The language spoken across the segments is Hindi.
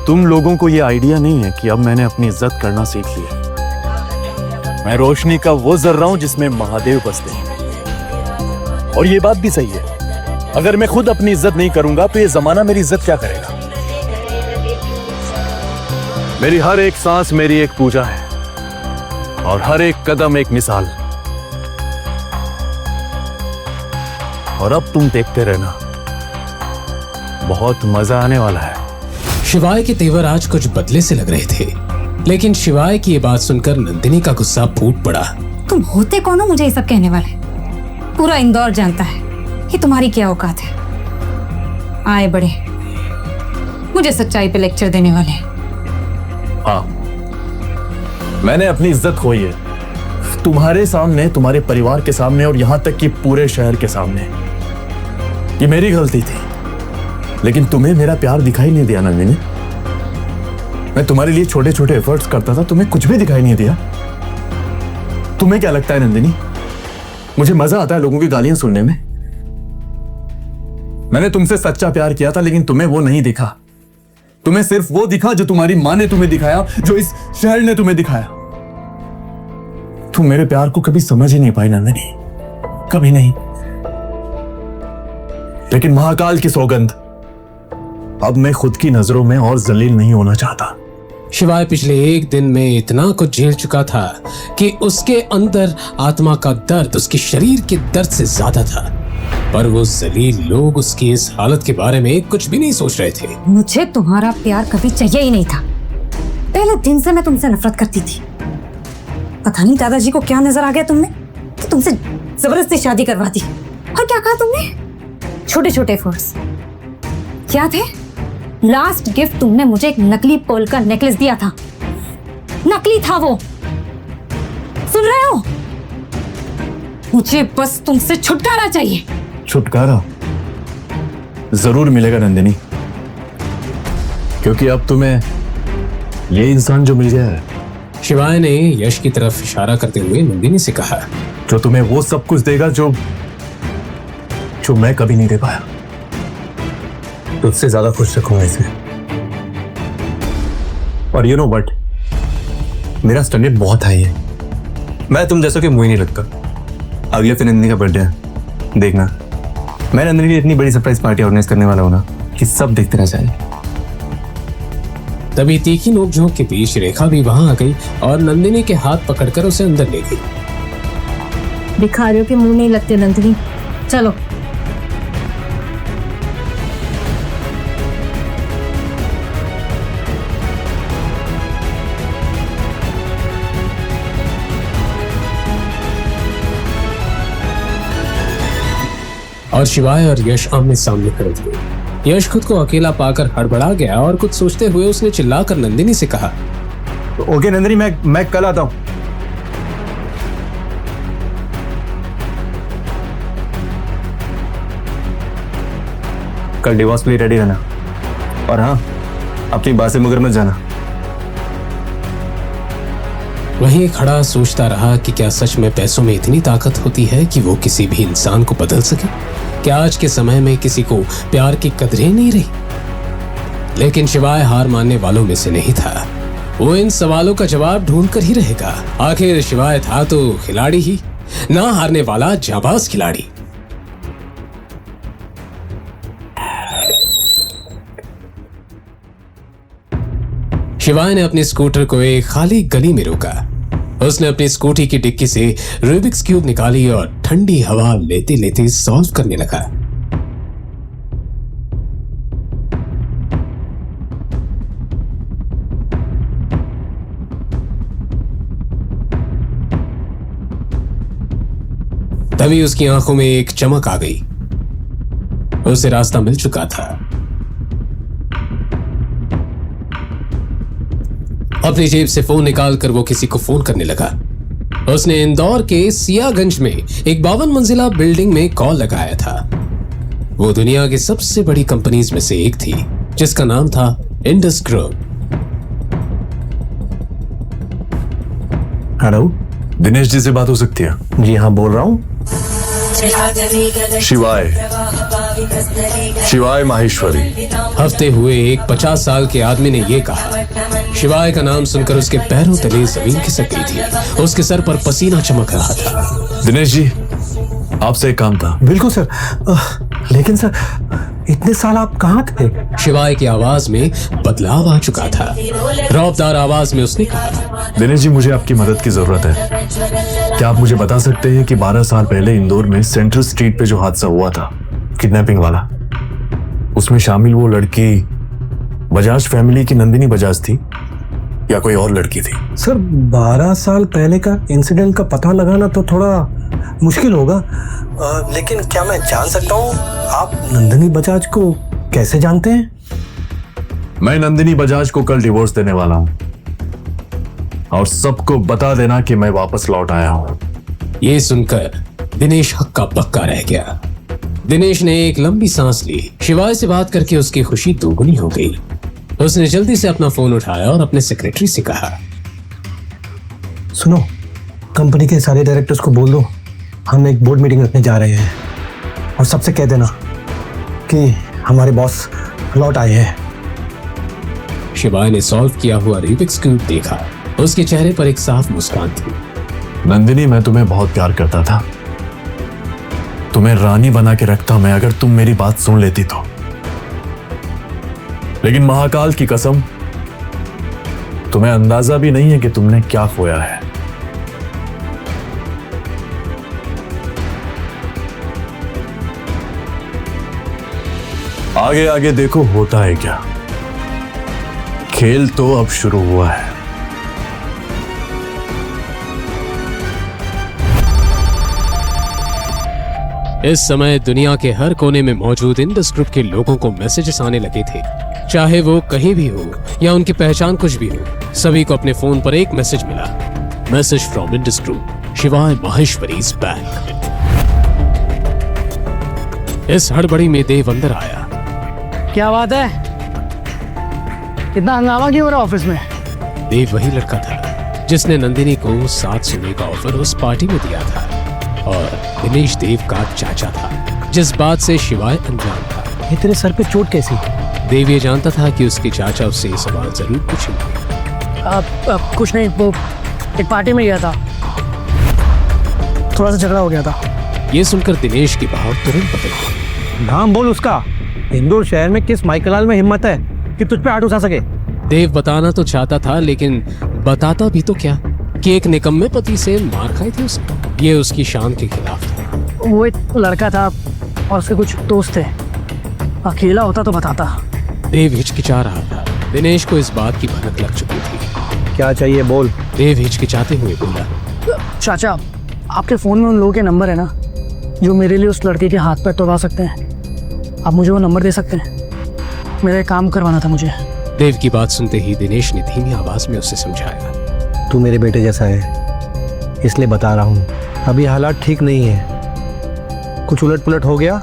तुम लोगों को ये आइडिया नहीं है कि अब मैंने अपनी इज्जत करना सीख ली है। मैं रोशनी का वो जर्रा हूं जिसमें महादेव बसते हैं। और ये बात भी सही है, अगर मैं खुद अपनी इज्जत नहीं करूंगा तो ये जमाना मेरी इज्जत क्या करेगा। मेरी हर एक सांस मेरी एक पूजा है और हर एक कदम एक मिसाल। और अब तुम देखते रहना, बहुत मजा आने वाला है। शिवाय के तेवर आज कुछ बदले से लग रहे थे, लेकिन शिवाय की ये बात सुनकर नंदिनी का गुस्सा फूट पड़ा। तुम होते कौन हो मुझे ये सब कहने वाले? पूरा इंदौर जानता है कि तुम्हारी क्या औकात है। आए बड़े मुझे सच्चाई पे लेक्चर देने वाले। हाँ, मैंने अपनी इज्जत खोई है, तुम्हारे सामने, तुम्हारे परिवार के सामने और यहां तक कि पूरे शहर के सामने। ये मेरी गलती थी, लेकिन तुम्हें मेरा प्यार दिखाई नहीं दिया नंदिनी। मैं तुम्हारे लिए छोटे छोटे एफर्ट्स करता था, तुम्हें कुछ भी दिखाई नहीं दिया। तुम्हें क्या लगता है नंदिनी, मुझे मजा आता है लोगों की गालियां सुनने में? मैंने तुमसे सच्चा प्यार किया था, लेकिन तुम्हें वो नहीं दिखा। तुम्हें सिर्फ वो दिखा जो तुम्हारी मां ने तुम्हें दिखाया, जो इस शहर ने तुम्हें दिखाया। तुम मेरे प्यार को कभी समझ ही नहीं पाई नंदिनी, कभी नहीं। लेकिन महाकाल की सौगंध, अब मैं खुद की नजरों में और जलील नहीं होना चाहता। शिवाय पिछले एक दिन में इतना कुछ झेल चुका था कि उसके अंदर आत्मा का दर्द उसके शरीर के दर्द से ज्यादा था, पर वो जलील लोग उसकी इस हालत के बारे में कुछ भी नहीं सोच रहे थे। मुझे तुम्हारा प्यार कभी चाहिए ही नहीं था। पहले दिन से मैं तुमसे नफरत करती थी। पता नहीं दादाजी को क्या नजर आ गया तुमने कि तुमसे जबरदस्ती शादी करवा दी। और क्या कहा तुमने? छोटे छोटे फोर्स क्या थे? लास्ट गिफ्ट तुमने मुझे एक नकली पर्ल का नेकलेस दिया था। नकली था वो, सुन रहे हो? मुझे बस तुमसे छुटकारा चाहिए। छुटकारा जरूर मिलेगा नंदिनी, क्योंकि अब तुम्हें ये इंसान जो मिल गया है। शिवाय ने यश की तरफ इशारा करते हुए नंदिनी से कहा, जो तुम्हें वो सब कुछ देगा जो मैं कभी नहीं दे पाया। तुझसे ज्यादा खुश रखूंगा इसे। और यू नो व्हाट, मेरा स्टैंडर्ड बहुत हाई है। मैं तुम जैसों के मुंह नहीं लगता। अगले हफ्ते नंदिनी का बर्थडे है, देखना मैं नंदिनी की इतनी बड़ी सरप्राइज पार्टी ऑर्गेनाइज करने वाला हूं ना कि सब देखते रह जाए। तभी तीखी नोकझोंक के बीच रेखा भी वहां आ गई और नंदिनी के हाथ पकड़कर उसे अंदर ले गई। भिखारियों के मुंह नहीं लगते नंदिनी, चलो। और शिवाय और यश आमने सामने खड़े थे। यश खुद को अकेला पाकर हड़बड़ा गया और कुछ सोचते हुए उसने चिल्लाकर नंदिनी से कहा, ओके नंदिनी, मैं कल आता हूं। कल डिवोर्स के लिए रेडी रहना, और हाँ, अपनी बात से मगर मत जाना। वहीं खड़ा सोचता रहा कि क्या सच में पैसों में इतनी ताकत होती है कि वो किसी भी इंसान को बदल सके? क्या आज के समय में किसी को प्यार की कदरें नहीं रही? लेकिन शिवाय हार मानने वालों में से नहीं था। वो इन सवालों का जवाब ढूंढ कर ही रहेगा। आखिर शिवाय था तो खिलाड़ी ही, ना हारने वाला जाबाज खिलाड़ी। शिवाय ने अपने स्कूटर को एक खाली गली में रोका। उसने अपनी स्कूटी की डिक्की से रूबिक्स क्यूब निकाली और ठंडी हवा लेते लेते सॉल्व करने लगा। तभी उसकी आंखों में एक चमक आ गई। उसे रास्ता मिल चुका था। अपनी जेब से फोन निकालकर वो किसी को फोन करने लगा। उसने इंदौर के सियागंज में एक 52 मंजिला बिल्डिंग में कॉल लगाया था। वो दुनिया की सबसे बड़ी कंपनीज में से एक थी, जिसका नाम था Indus group. Hello, Dinesh ji से बात हो सकती है? जी हाँ, बोल रहा हूँ। शिवाय, शिवाय माहेश्वरी। हफ्ते हुए एक 50 साल के आदमी ने यह कहा। शिवाय का नाम सुनकर उसके पैरों तले जमीन खिसक गई थी। उसके सर पर पसीना चमक रहा था। दिनेश जी, आपसे एक काम था। बिल्कुल सर। लेकिन सर, इतने साल आप कहाँ थे? शिवाय की आवाज में बदलाव आ चुका था। रौबदार आवाज में उसने कहा, दिनेश जी, मुझे आपकी मदद की जरूरत है। क्या आप मुझे बता सकते हैं कि 12 साल पहले इंदौर में सेंट्रल स्ट्रीट पे जो हादसा हुआ था, किडनैपिंग वाला, उसमें शामिल वो लड़की बजाज फैमिली की नंदिनी बजाज थी या कोई और लड़की थी? सर, 12 साल पहले का इंसिडेंट का पता लगाना तो थोड़ा मुश्किल होगा। लेकिन क्या मैं जान सकता हूँ आप नंदिनी बजाज को कैसे जानते हैं? मैं नंदिनी बजाज को कल डिवोर्स देने वाला हूं और सबको बता देना कि मैं वापस लौट आया हूं। यह सुनकर दिनेश हक्का बक्का रह गया। दिनेश ने एक लंबी सांस ली। शिवाय से बात करके उसकी खुशी दोगुनी हो गई। उसने जल्दी से अपना फोन उठाया और अपने सेक्रेटरी से कहा, सुनो, कंपनी के सारे डायरेक्टर्स को बोल दो हम एक बोर्ड मीटिंग रखने जा रहे हैं और सबसे कह देना कि हमारे बॉस लौट आए हैं। शिवाय ने सॉल्व किया हुआ रूबिक्स क्यूब देखा। उसके चेहरे पर एक साफ मुस्कान थी। नंदिनी, मैं तुम्हें बहुत प्यार करता था। तुम्हें रानी बना के रखता मैं अगर तुम मेरी बात सुन लेती तो। लेकिन महाकाल की कसम, तुम्हें अंदाजा भी नहीं है कि तुमने क्या खोया है। आगे आगे देखो होता है क्या। खेल तो अब शुरू हुआ है। इस समय दुनिया के हर कोने में मौजूद इंडस ग्रुप के लोगों को मैसेजेस आने लगे थे। चाहे वो कहीं भी हो या उनकी पहचान कुछ भी हो, सभी को अपने फोन पर एक मैसेज मिला। मैसेज फ्रॉम इंडस ग्रुप, शिवाय माहेश्वरी इज बैक। इस हड़बड़ी में देव अंदर आया। क्या बात है? इतना हंगामा क्यों हो रहा ऑफिस में? देव वही लड़का था जिसने नंदिनी को 7 सोने का ऑफर उस पार्टी में दिया था और दिनेश देव का चाचा था, जिस बात से शिवाय अनजान था। ये तेरे सर पे चोट कैसी? देव ये जानता था कि उसके चाचा उससे ये सवाल जरूर पूछेंगे। अब कुछ नहीं, वो एक पार्टी में गया था, थोड़ा सा झगड़ा हो गया था। ये सुनकर दिनेश की भाव तुरंत बदल गई। नाम बोल उसका। इंदौर शहर में किस माइकलाल में हिम्मत है कि तुझ पे हाथ उठा सके? देव बताना तो चाहता था, लेकिन बताता भी तो क्या कि एक निकम्मे पति से मार खाई थी उसने। ये उसकी शान के खिलाफ था। वो एक लड़का था और उसके कुछ दोस्त थे। अकेला होता तो बताता। देव हिचकिचा रहा था। दिनेश को इस बात की भनक लग चुकी थी। क्या चाहिए बोल। देव हिचकिचाते हुए बोला, चाचा, आपके फोन में उन लोगों के नंबर है ना जो मेरे लिए उस लड़के के हाथ पैर तोड़वा सकते हैं? आप मुझे वो नंबर दे सकते हैं? मेरा एक काम करवाना था मुझे। देव की बात सुनते ही दिनेश ने धीमी आवाज में उसे समझाया, तू मेरे बेटे जैसा है इसलिए बता रहा हूँ। अभी हालात ठीक नहीं है, कुछ उलट पुलट हो गया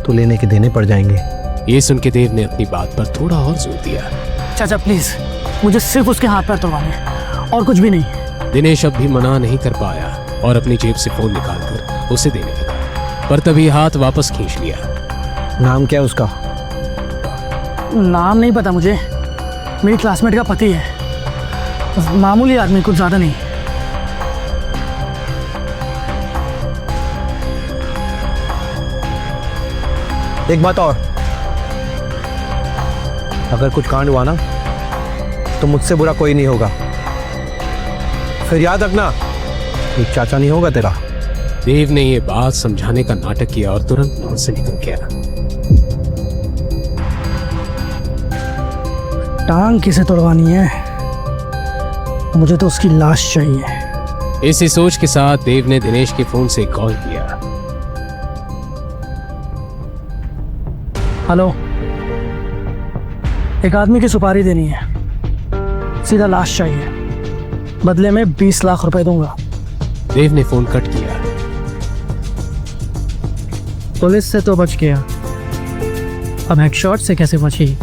तो लेने के देने पड़ जाएंगे। ये सुन के देव ने अपनी बात पर थोड़ा और जोर दिया। चाचा प्लीज, मुझे सिर्फ उसके हाथ पैर तोड़वाने हैं और कुछ भी नहीं। दिनेश अब भी मना नहीं कर पाया और अपनी जेब से फोन निकालकर उसे देने लगा, पर तभी हाथ वापस खींच लिया। नाम क्या है उसका? नाम नहीं पता मुझे, मेरी क्लासमेट का पति है, मामूली आदमी, कुछ ज्यादा नहीं। एक बात और, अगर कुछ कांड हुआ ना तो मुझसे बुरा कोई नहीं होगा। फिर याद रखना, ये चाचा नहीं होगा तेरा। देव ने ये बात समझाने का नाटक किया और तुरंत वहां से निकल गया। टांग किसे तोड़वानी है? मुझे तो उसकी लाश चाहिए। इसी सोच के साथ देव ने दिनेश के फोन से कॉल किया। हेलो, एक आदमी की सुपारी देनी है, सीधा लाश चाहिए, बदले में 20 लाख रुपए दूंगा। देव ने फोन कट किया। पुलिस से तो बच गया, अब हेडशॉट से कैसे बची?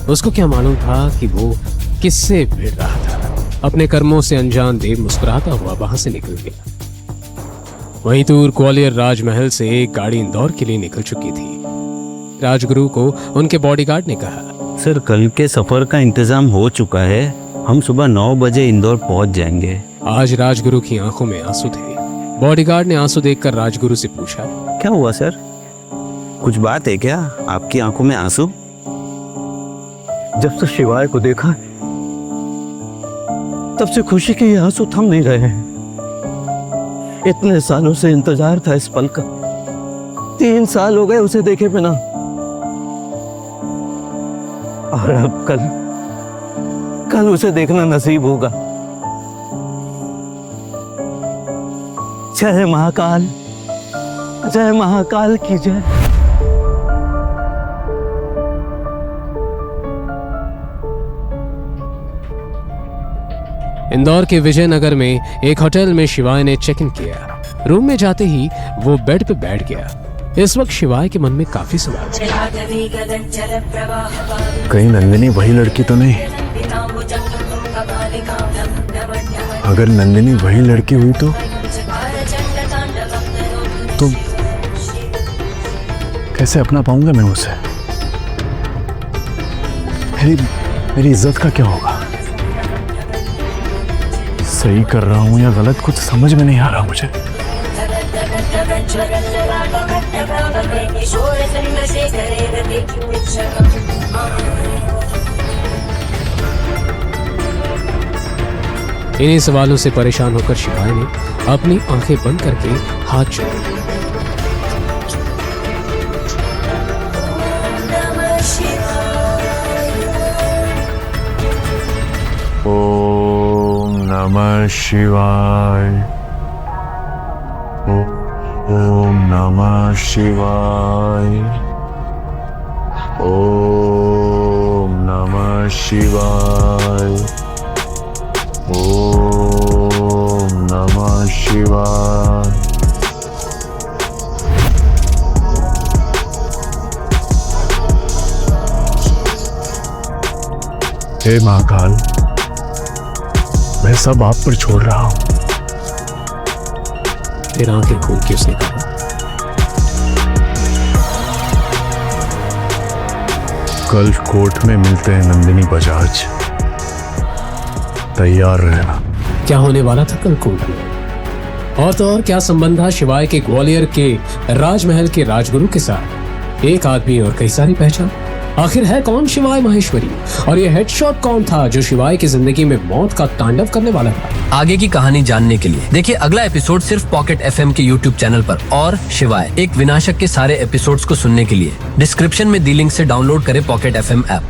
उसको क्या मालूम था कि वो किससे भिड़ रहा था। अपने कर्मों से अनजान देव मुस्कुराता हुआ वहां से निकल गया। वहीं दूर ग्वालियर राजमहल से एक गाड़ी इंदौर के लिए निकल चुकी थी। राजगुरु को उनके बॉडीगार्ड ने कहा, सर कल के सफर का इंतजाम हो चुका है, हम सुबह 9 बजे इंदौर पहुंच जाएंगे। आज राजगुरु की आंखों में आंसू थे। बॉडीगार्ड ने आंसू देखकर राजगुरु से पूछा, क्या हुआ सर, कुछ बात है क्या, आपकी आंखों में आंसू? जब से शिवाय को देखा तब से खुशी के ये आंसू थम नहीं रहे हैं। इतने सालों से इंतजार था इस पल का, 3 साल हो गए उसे देखे बिना, और अब कल उसे देखना नसीब होगा। जय महाकाल, जय महाकाल की जय। इंदौर के विजयनगर में एक होटल में शिवाय ने चेक इन किया। रूम में जाते ही वो बेड पे बैठ गया। इस वक्त शिवाय के मन में काफी सवाल थे। कहीं नंदिनी वही लड़की तो नहीं? अगर नंदिनी वही लड़की हुई तो कैसे अपना पाऊंगा मैं उसे? मेरी इज्जत का क्या होगा? सही कर रहा हूं या गलत, कुछ समझ में नहीं आ रहा मुझे। इन्हीं सवालों से परेशान होकर शिवाय ने अपनी आंखें बंद करके हाथ जोड़े। ओम नमः शिवाय, ओम नमः शिवाय, ओम नमः शिवाय, ओम नमः शिवाय। हे महाकाल, मैं सब आप पर छोड़ रहा हूं। फिर आंखें खोल के उसने कहा, कल कोर्ट में मिलते हैं नंदिनी बजाज, तैयार रहना। क्या होने वाला था कल कोर्ट में? और तो और क्या संबंध था शिवाय के ग्वालियर के राजमहल के राजगुरु के साथ? एक आदमी और कई सारी पहचान। आखिर है कौन शिवाय माहेश्वरी? और ये हेडशॉट कौन था जो शिवाय की जिंदगी में मौत का तांडव करने वाला था? आगे की कहानी जानने के लिए देखिए अगला एपिसोड सिर्फ पॉकेट एफएम के यूट्यूब चैनल पर। और शिवाय एक विनाशक के सारे एपिसोड्स को सुनने के लिए डिस्क्रिप्शन में दी लिंक से डाउनलोड करें पॉकेट एफएम ऐप।